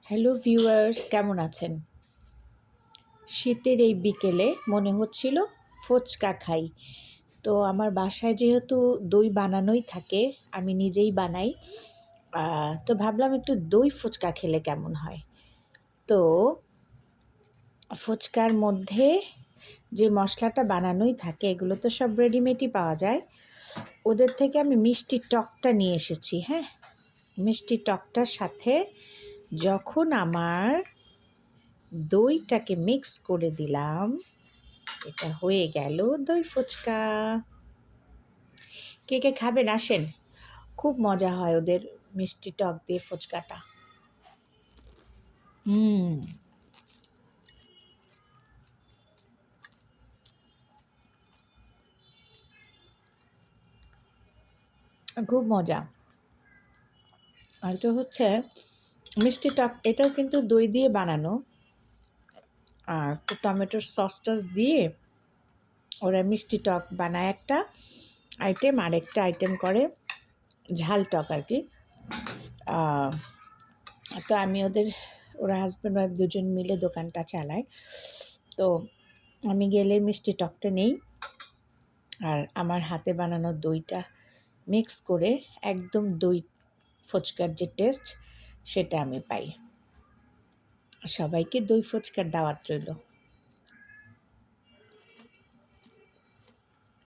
Hello viewers, কেমন আছেন? শীতের এই বিকেলে মনে হচ্ছিল ফুচকা খাই। তো আমার বাসায় যেহেতু দই বানানোই থাকে, আমি নিজেই বানাই। তো ভাবলাম একটু দই ফুচকা খেলে কেমন হয়। তো ফুচকার মধ্যে যে মশলাটা বানানোই থাকে এগুলো তো সব রেডিমেডই পাওয়া যায়। ওদের থেকে আমি মিষ্টি টকটা নিয়ে এসেছি। হ্যাঁ, মিষ্টি টকটার সাথে যখন আমার দইটাকে মিক্স করে দিলাম, এটা হয়ে গেল দই ফুচকা। কে কে খাবেন আসেন, খুব মজা হয় ওদের মিষ্টি টক দিয়ে ফুচকাটা। হুম, খুব মজা। আর তো হচ্ছে মিষ্টি টক, এটাও কিন্তু দই দিয়ে বানানো। আর টমেটোর সস টস দিয়ে ওরা মিষ্টি টক বানায় একটা আইটেম, আর একটা আইটেম করে ঝাল টক আর কি। আহ, তো আমি ওরা হাজব্যান্ড ওয়াইফ দুজন মিলে দোকানটা চালায়। তো আমি গেলে মিষ্টি টকটা নেই, আর আমার হাতে বানানো দইটা মিক্স করে একদম দই ফুচকার যে টেস্ট সেটা আমি পাই। সবাইকে দই ফুচকার দাওয়াত রইল।